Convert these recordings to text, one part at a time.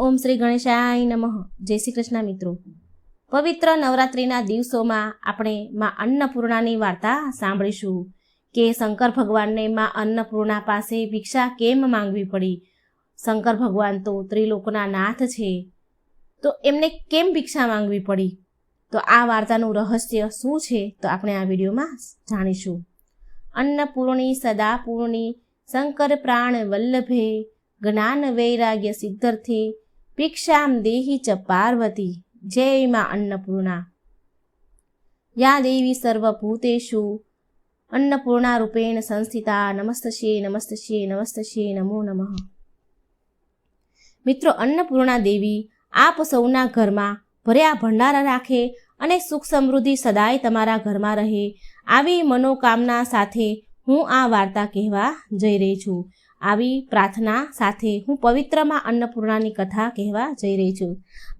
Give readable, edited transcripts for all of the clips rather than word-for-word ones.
ઓમ શ્રી ગણેશાય નમઃ. જય શ્રી કૃષ્ણ મિત્રો. પવિત્ર નવરાત્રિના દિવસોમાં આપણે માં અન્નપૂર્ણાની વાર્તા સાંભળીશું કે શંકર ભગવાનને માં અન્નપૂર્ણા પાસે ભિક્ષા કેમ માંગવી પડી. શંકર ભગવાન તો ત્રિલોકના નાથ છે, તો એમને કેમ ભિક્ષા માંગવી પડી? તો આ વાર્તાનું રહસ્ય શું છે તો આપણે આ વિડીયોમાં જાણીશું. અન્નપૂર્ણી સદાપૂર્ણી શંકર પ્રાણ વલ્લભે જ્ઞાન વૈરાગ્ય સિદ્ધર્થે ભિક્ષામ દેહી ચ પાર્વતી. જય માં અન્નપૂર્ણા. યા દેવી સર્વભૂતેષુ અન્નપૂર્ણા રૂપેણ સંસ્થિતા. નમસ્તશ્યે નમસ્તશ્યે નમસ્તશ્યે નમો નમઃ. મિત્રો, અન્નપૂર્ણા દેવી આપ સૌના ઘરમાં ભર્યા ભંડારા રાખે અને સુખ સમૃદ્ધિ સદાય તમારા ઘરમાં રહે, આવી મનોકામના સાથે હું આ વાર્તા કહેવા જઈ રહી છું. આવી પ્રાર્થના સાથે હું પવિત્ર માં અન્નપૂર્ણાની કથા કહેવા જઈ રહી છું.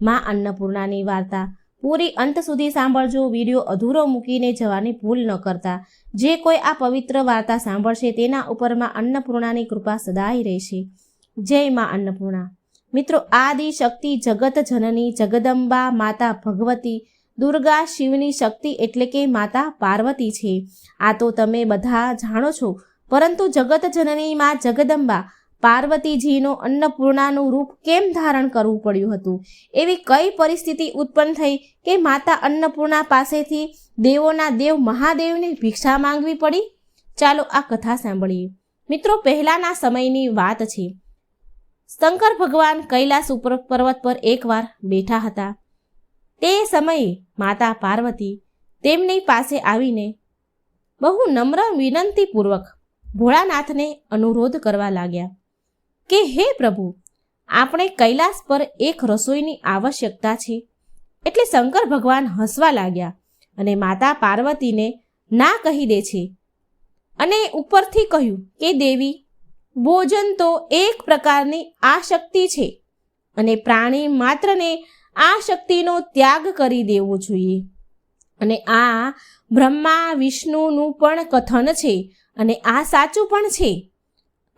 માં અન્નપૂર્ણાની વાર્તા પૂરી અંત સુધી સાંભળજો. વિડીયો અધૂરો મૂકીને જવાની ભૂલ ન કરતા. જે કોઈ આ પવિત્ર વાર્તા સાંભળશે તેના ઉપર માં અન્નપૂર્ણાની કૃપા સદાય રહેશે. જય માં અન્નપૂર્ણા. મિત્રો, આદિ શક્તિ જગત જનની જગદંબા માતા ભગવતી દુર્ગા શિવની શક્તિ એટલે કે માતા પાર્વતી છે. આ તો તમે બધા જાણો છો, પરંતુ જગત જનની માં જગદંબા પાર્વતીજીનો અન્નપૂર્ણાનું રૂપ કેમ ધારણ કરવું પડ્યું હતું? એવી કઈ પરિસ્થિતિ ઉત્પન્ન થઈ કે માતા અન્નપૂર્ણા પાસેથી દેવોના દેવ મહાદેવને ભિક્ષા માંગવી પડી? ચાલો આ કથા સાંભળીએ. મિત્રો, પહેલાના સમયની વાત છે. શંકર ભગવાન કૈલાસ ઉપર પર્વત પર એકવાર બેઠા હતા. તે સમયે માતા પાર્વતી તેમની પાસે આવીને બહુ નમ્ર વિનંતીપૂર્વક ભોળાનાથને અનુરોધ કરવા લાગ્યા કે હે પ્રભુ, આપણે કૈલાસ પર એક રસોઈની આવશ્યકતા છે. એટલે શંકર ભગવાન હસવા લાગ્યા અને માતા પાર્વતીને ના કહી દે છે અને ઉપરથી કહ્યું કે દેવી, ભોજન તો એક પ્રકારની આશક્તિ છે અને પ્રાણી માત્રને આ શક્તિનો ત્યાગ કરી દેવો જોઈએ. અને આ બ્રહ્મા વિષ્ણુનું પણ કથન છે અને આ સાચું પણ છે,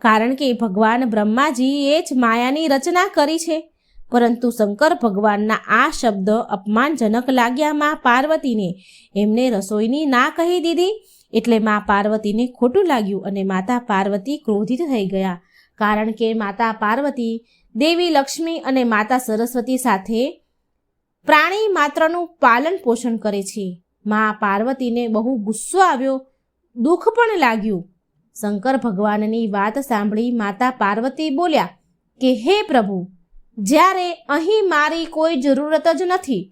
કારણ કે ભગવાન બ્રહ્માજીએ જ માયાની રચના કરી છે. પરંતુ શંકર ભગવાનના આ શબ્દ અપમાનજનક લાગ્યા માં પાર્વતીને. એમને રસોઈની ના કહી દીધી એટલે માં પાર્વતીને ખોટું લાગ્યું અને માતા પાર્વતી ક્રોધિત થઈ ગયા. કારણ કે માતા પાર્વતી દેવી લક્ષ્મી અને માતા સરસ્વતી સાથે પ્રાણી માત્રનું પાલન પોષણ કરે છે. માં પાર્વતીને બહુ ગુસ્સો આવ્યો, દુઃખ પણ લાગ્યું. શંકર ભગવાનની વાત સાંભળી માતા પાર્વતી બોલ્યા કે હે પ્રભુ, જ્યારે અહીં મારી કોઈ જરૂરત જ નથી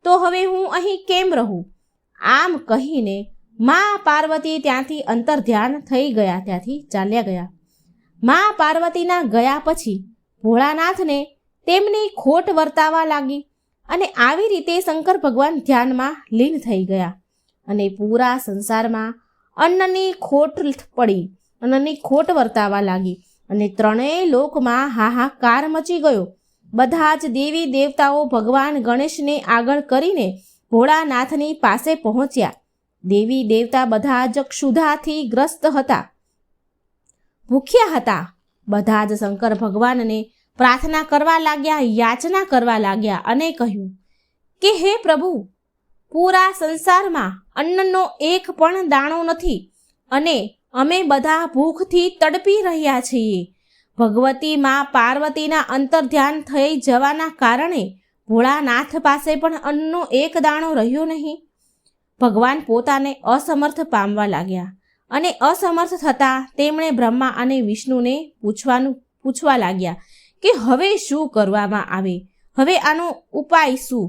તો હવે હું અહીં કેમ રહું? આમ કહીને માં પાર્વતી ત્યાંથી અંતર્ધ્યાન થઈ ગયા, ત્યાંથી ચાલ્યા ગયા. માં પાર્વતીના ગયા પછી ભોળાનાથને તેમની ખોટ વર્તાવા લાગી અને આવી રીતે શંકર ભગવાન ધ્યાનમાં લીન થઈ ગયા અને પૂરા સંસારમાં અન્નની ખોટ પડી, અન્નની ખોટ વર્તાવા લાગી અને ત્રણેય લોકમાં હાહાકાર મચી ગયો. બધા જ દેવી દેવતાઓ ભગવાન ગણેશને આગળ કરીને ભોળાનાથની પાસે પહોંચ્યા. દેવી દેવતા બધા જ ક્ષુધાથી ગ્રસ્ત હતા, ભૂખ્યા હતા. બધા જ શંકર ભગવાનને પ્રાર્થના કરવા લાગ્યા, યાચના કરવા લાગ્યા અને કહ્યું કે હે પ્રભુ, પૂરા સંસારમાં અન્નનો એક પણ દાણો નથી અને અમે બધા ભૂખથી તડપી રહ્યા છીએ. ભગવતી માં પાર્વતીના અંતર્ધ્યાન થઈ જવાના કારણે ભોળાનાથ પાસે પણ અન્નનો એક દાણો રહ્યો નહીં. ભગવાન પોતાને અસમર્થ પામવા લાગ્યા અને અસમર્થ થતાં તેમણે બ્રહ્મા અને વિષ્ણુને પૂછવા લાગ્યા કે હવે શું કરવામાં આવે, હવે આનો ઉપાય શું?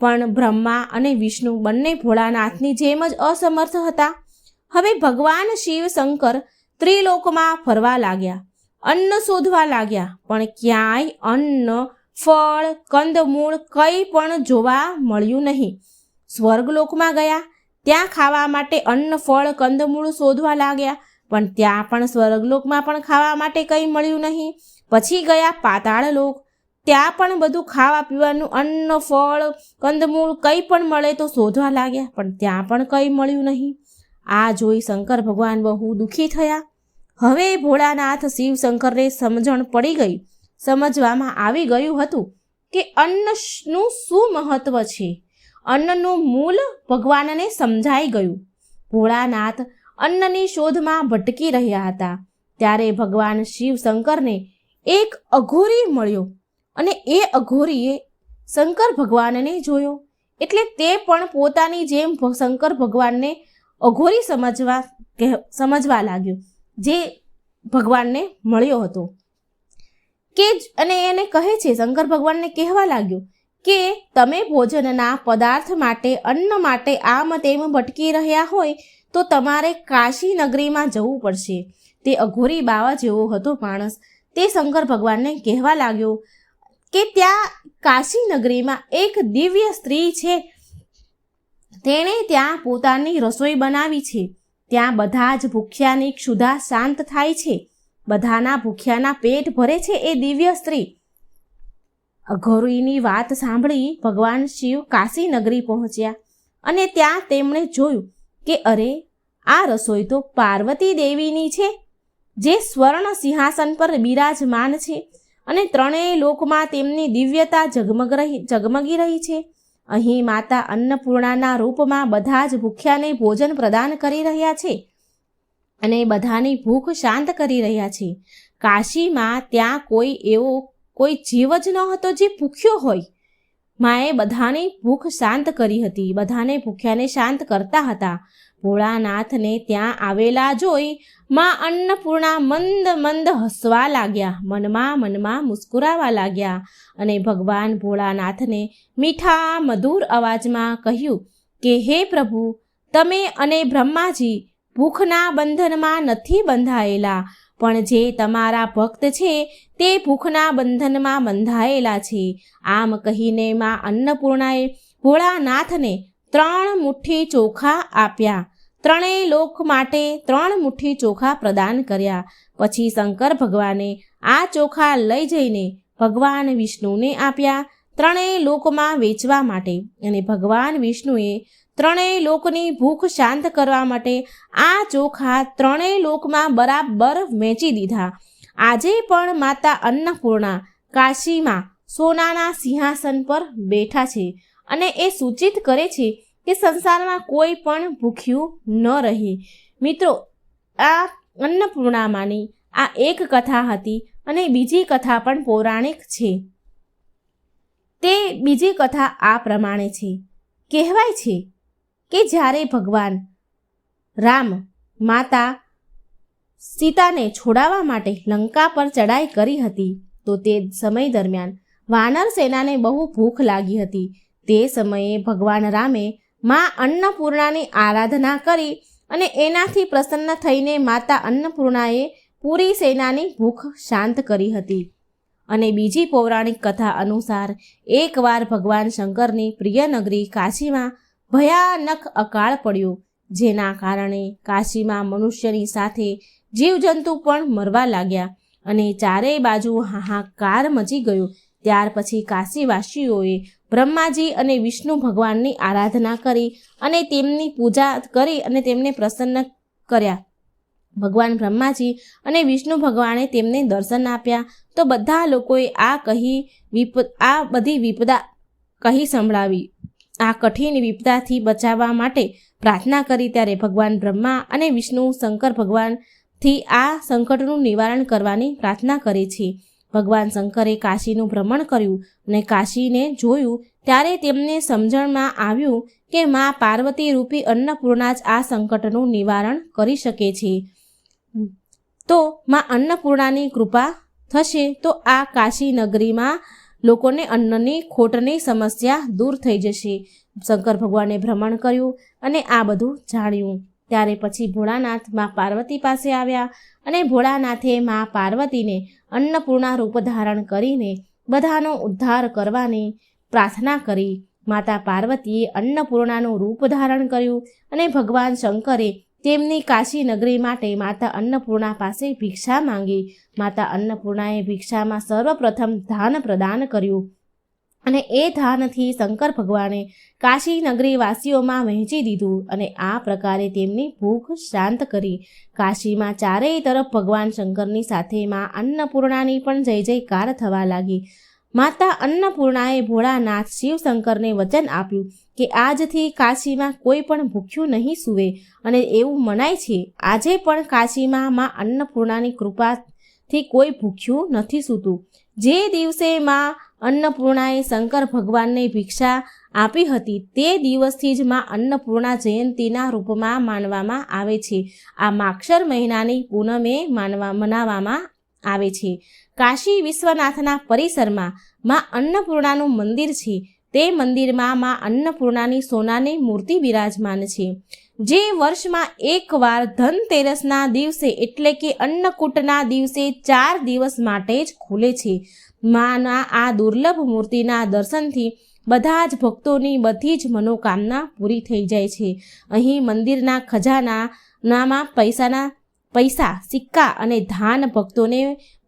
પણ બ્રહ્મા અને વિષ્ણુ બંને ભોળાનાથની જેમ જ અસમર્થ હતા. હવે ભગવાન શિવ શંકર ત્રિલોકમાં ફરવા લાગ્યા, અન્ન શોધવા લાગ્યા, પણ ક્યાંય અન્ન, ફળ, કંદમૂળ કંઈ પણ જોવા મળ્યું નહીં. સ્વર્ગલોકમાં ગયા, ત્યાં ખાવા માટે અન્ન, ફળ, કંદમૂળ શોધવા લાગ્યા, પણ ત્યાં પણ સ્વર્ગલોકમાં પણ ખાવા માટે કંઈ મળ્યું નહીં. પછી ગયા પાતાળ લોક, ત્યાં પણ બધું ખાવા પીવાનું અન્ન, ફળ, કંદમૂળ કંઈ પણ મળે તો શોધવા લાગ્યા, પણ ત્યાં પણ કંઈ મળ્યું નહીં. આ જોઈ શંકર ભગવાન બહુ દુઃખી થયા. હવે ભોળાનાથ શિવ શંકરને સમજણ પડી ગઈ. સમજવામાં આવી ગયું હતું કે અન્નનું શું મહત્વ છે. અન્નનું મૂળ ભગવાનને સમજાઈ ગયું. ભોળાનાથ અન્નની શોધમાં ભટકી રહ્યા હતા. ત્યારે ભગવાન શિવ શંકરને એક અઘોરી મળ્યો અને એ અઘોરીએ શંકર ભગવાનને જોયો એટલે તે પણ પોતાની જેમ શંકર ભગવાનને અઘોરી સમજવા લાગ્યો, જે ભગવાનને મળ્યો હતો. અને એને કહે છે, શંકર ભગવાનને કહેવા લાગ્યો કે તમે ભોજનના પદાર્થ માટે, અન્ન માટે આમ તેમ ભટકી રહ્યા હોય તો તમારે કાશી નગરીમાં જવું પડશે. તે અઘોરી બાવા જેવો હતો માણસ. તે શંકર ભગવાનને કહેવા લાગ્યો કે ત્યાં કાશી નગરીમાં એક દિવ્ય સ્ત્રી છે. તેણે ત્યાં પોતાની રસોઈ બનાવી છે. ત્યાં બધા જ ભૂખ્યાની ક્ષુધા શાંત થાય છે. બધાના ભૂખ્યાના પેટ ભરે છે એ દિવ્ય સ્ત્રી. અઘોરીની વાત સાંભળી ભગવાન શિવ કાશી નગરી પહોંચ્યા અને ત્યાં તેમણે જોયું કે અરે, આ રસોઈ તો પાર્વતી દેવીની છે, જે સ્વર્ણ સિંહાસન પર બિરાજમાન છે અને ત્રણેય લોકમાં તેમની દિવ્યતા ઝગમગી રહી છે. અહીં માતા અન્નપૂર્ણાના રૂપમાં બધા જ ભૂખ્યાને ભોજન પ્રદાન કરી રહ્યા છે અને બધાની ભૂખ શાંત કરી રહ્યા છે. કાશીમાં ત્યાં કોઈ જીવ જ ન હતો જે ભૂખ્યો હોય. માએ બધાની ભૂખ શાંત કરી હતી, બધાને ભૂખ્યાને શાંત કરતા હતા. ભોળાનાથને ત્યાં આવેલા જોઈ માં અન્નપૂર્ણા મંદ મંદ હસવા લાગ્યા, મનમાં મુસ્કુરાવા લાગ્યા અને ભગવાન ભોળાનાથને મીઠા મધુર અવાજમાં કહ્યું કે હે પ્રભુ, તમે અને બ્રહ્માજી ભૂખના બંધનમાં નથી બંધાયેલા, પણ જે તમારા ભક્ત છે તે ભૂખના બંધનમાં બંધાયેલા છે. આમ કહીને માં અન્નપૂર્ણાએ ભોળાનાથને 3 મુઠ્ઠી ચોખા આપ્યા. ત્રણેય લોક માટે 3 મુઠ્ઠી ચોખા પ્રદાન કર્યા. પછી શંકર ભગવાને આ ચોખા લઈ જઈને ભગવાન વિષ્ણુને આપ્યા, ત્રણેય લોકમાં વેચવા માટે. અને ભગવાન વિષ્ણુએ ત્રણેય લોકની ભૂખ શાંત કરવા માટે આ ચોખા ત્રણેય લોકમાં બરાબર વેચી દીધા. આજે પણ માતા અન્નપૂર્ણા કાશીમાં સોનાના સિંહાસન પર બેઠા છે અને એ સૂચિત કરે છે કે સંસારમાં કોઈ પણ ભૂખ્યું ન રહે. મિત્રો, આ અન્નપૂર્ણામાંની આ એક કથા હતી અને બીજી કથા પણ પૌરાણિક છે. તે બીજી કથા આ પ્રમાણે છે. કહેવાય છે કે જ્યારે ભગવાન રામ માતા સીતાને છોડાવવા માટે લંકા પર ચડાઈ કરી હતી તો તે સમય દરમિયાન વાનર સેનાને બહુ ભૂખ લાગી હતી. તે સમયે ભગવાન રામે માં અન્નપૂર્ણાની આરાધના કરી અને એનાથી પ્રસન્ન થઈને માતા અન્નપૂર્ણાએ પૂરી સેનાની ભૂખ શાંત કરી હતી. અને બીજી પૌરાણિક કથા અનુસાર એકવાર ભગવાન શંકરની પ્રિય નગરી કાશીમાં ભયાનક અકાળ પડ્યો, જેના કારણે કાશીમાં મનુષ્યની સાથે જીવજંતુ પણ મરવા લાગ્યા અને ચારેય બાજુ હાહાકાર મચી ગયો. ત્યાર પછી કાશીવાસીઓએ બ્રહ્માજી અને વિષ્ણુ ભગવાનની આરાધના કરી અને તેમની પૂજા કરી અને તેમને પ્રસન્ન કર્યા. ભગવાન બ્રહ્માજી અને વિષ્ણુ ભગવાને તેમને દર્શન આપ્યા તો બધા લોકોએ આ બધી વિપદા કહી સંભળાવી. આ કઠિન વિપદાથી બચાવવા માટે પ્રાર્થના કરી. ત્યારે ભગવાન બ્રહ્મા અને વિષ્ણુ શંકર ભગવાનથી આ સંકટનું નિવારણ કરવાની પ્રાર્થના કરે છે. ભગવાન શંકરે કાશીનું ભ્રમણ કર્યું અને કાશીને જોયું ત્યારે તેમને સમજણમાં આવ્યું કે મા પાર્વતી રૂપી અન્નપૂર્ણા જ આ સંકટનું નિવારણ કરી શકે છે. તો મા અન્નપૂર્ણાની કૃપા થશે તો આ કાશી નગરીમાં લોકોને અન્નની ખોટની સમસ્યા દૂર થઈ જશે. શંકર ભગવાને ભ્રમણ કર્યું અને આ બધું જાણ્યું. ત્યારે પછી ભોળાનાથ મા પાર્વતી પાસે આવ્યા અને ભોળાનાથે મા પાર્વતીને અન્નપૂર્ણા રૂપ ધારણ કરીને બધાનો ઉદ્ધાર કરવાની પ્રાર્થના કરી. માતા પાર્વતીએ અન્નપૂર્ણાનું રૂપ ધારણ કર્યું અને ભગવાન શંકરે તેમની કાશી નગરી માટે માતા અન્નપૂર્ણા પાસે ભિક્ષા માંગી. માતા અન્નપૂર્ણાએ ભિક્ષામાં સર્વપ્રથમ ધાન પ્રદાન કર્યું અને એ ધાનથી શંકર ભગવાને કાશી નગરી વાસીઓમાં વહેંચી દીધું અને આ પ્રકારે તેમની ભૂખ શાંત કરી. કાશીમાં ચારેય તરફ ભગવાન શંકરની સાથે માં અન્નપૂર્ણાની પણ જય જયકાર થવા લાગી. માતા અન્નપૂર્ણાએ ભોળાનાથ શિવશંકરને વચન આપ્યું કે આજથી કાશીમાં કોઈ પણ ભૂખ્યું નહીં સૂવે અને એવું મનાય છે આજે પણ કાશીમાં માં અન્નપૂર્ણાની કૃપાથી કોઈ ભૂખ્યું નથી સૂતું. જે દિવસે માં અન્નપૂર્ણાએ શંકર ભગવાનને ભિક્ષા આપી હતી તે દિવસથી જ માં અન્નપૂર્ણા જયંતીના રૂપમાં માનવામાં આવે છે. આ માગશર મહિનાની પૂનમે મનાવવામાં આવે છે. કાશી વિશ્વનાથના પરિસરમાં માં અન્નપૂર્ણાનું મંદિર છે. તે મંદિરમાં માં અન્નપૂર્ણાની સોનાની મૂર્તિ બિરાજમાન છે, જે વર્ષમાં એકવાર ધનતેરસના દિવસે એટલે કે અન્નકૂટના દિવસે 4 દિવસ માટે જ ખુલે છે. માના આ દુર્લભ મૂર્તિના દર્શનથી બધા જ ભક્તોની બધી જ મનોકામના પૂરી થઈ જાય છે. અહીં મંદિરના ખજાનામાં પૈસા સિક્કા અને ધાન ભક્તોને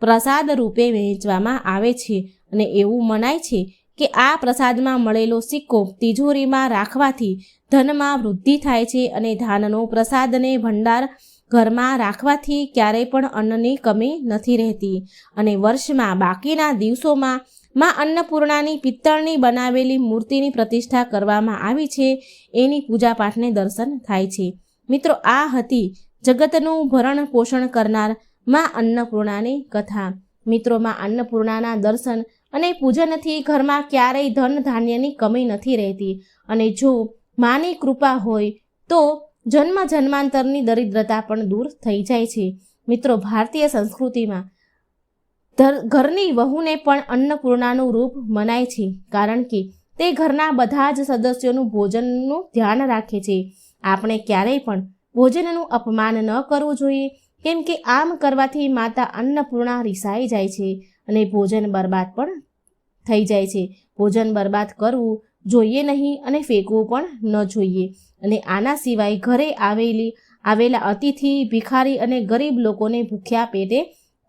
પ્રસાદ રૂપે વહેંચવામાં આવે છે અને એવું મનાય છે કે આ પ્રસાદમાં મળેલો સિક્કો તિજોરીમાં રાખવાથી ધનમાં વૃદ્ધિ થાય છે અને ધાનનો પ્રસાદને ભંડાર ઘરમાં રાખવાથી ક્યારેય પણ અન્નની કમી નથી રહેતી. અને વર્ષમાં બાકીના દિવસોમાં માં અન્નપૂર્ણાની પિત્તળની બનાવેલી મૂર્તિની પ્રતિષ્ઠા કરવામાં આવી છે. એની પૂજાપાઠને દર્શન થાય છે. મિત્રો, આ હતી જગતનું ભરણ પોષણ કરનાર માં અન્નપૂર્ણાની કથા. મિત્રો, માં અન્નપૂર્ણાના દર્શન અને પૂજનથી ઘરમાં ક્યારેય ધન ધાન્યની કમી નથી રહેતી અને જો માની કૃપા હોય તો જન્મ જન્માંતરની દરિદ્રતા પણ દૂર થઈ જાય છે. મિત્રો, ભારતીય સંસ્કૃતિમાં ઘરની વહુને પણ અન્નપૂર્ણાનું રૂપ મનાય છે, કારણ કે તે ઘરના બધા જ સદસ્યોનું ભોજનનું ધ્યાન રાખે છે. આપણે ક્યારેય પણ ભોજનનું અપમાન ન કરવું જોઈએ, કેમ કે આમ કરવાથી માતા અન્નપૂર્ણા રિસાઈ જાય છે અને ભોજન બરબાદ પણ થઈ જાય છે. ભોજન બરબાદ કરવું જોઈએ નહીં અને ફેંકવું પણ ન જોઈએ. અને આના સિવાય ઘરે આવેલા અતિથિ, ભિખારી અને ગરીબ લોકોને ભૂખ્યા પેટે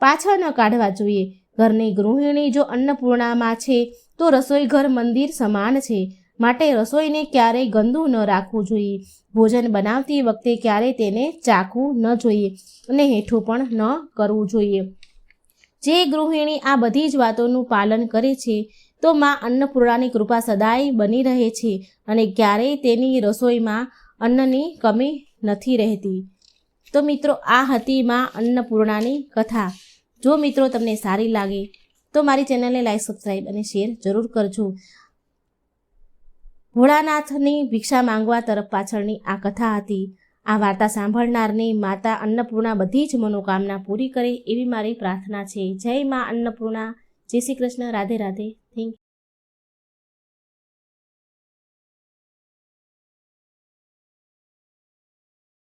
પાછા ન કાઢવા જોઈએ. ઘરની ગૃહિણી જો અન્નપૂર્ણામાં છે તો રસોઈ ઘર મંદિર સમાન છે, માટે રસોઈને ક્યારેય ગંદુ ન રાખવું જોઈએ. ભોજન બનાવતી વખતે ક્યારેય તેને ચાખવું ન જોઈએ અને હેઠું પણ ન કરવું જોઈએ. જે ગૃહિણી આ બધી જ વાતોનું પાલન કરે છે તો માં અન્નપૂર્ણાની કૃપા સદાય બની રહે છે અને ક્યારેય તેની રસોઈમાં અન્નની કમી નથી રહેતી. તો મિત્રો, આ હતી માં અન્નપૂર્ણાની કથા. જો મિત્રો તમને સારી લાગે તો મારી ચેનલને લાઈક, સબસ્ક્રાઈબ અને શેર જરૂર કરજો. ભોળાનાથની ભિક્ષા માંગવા તરફ પાછળની આ કથા હતી. આ વાર્તા સાંભળનારની માતા અન્નપૂર્ણા બધી જ મનોકામના પૂરી કરે એવી મારી પ્રાર્થના છે. જય માં અન્નપૂર્ણા. જય શ્રી કૃષ્ણ. રાધે રાધે. Thank you.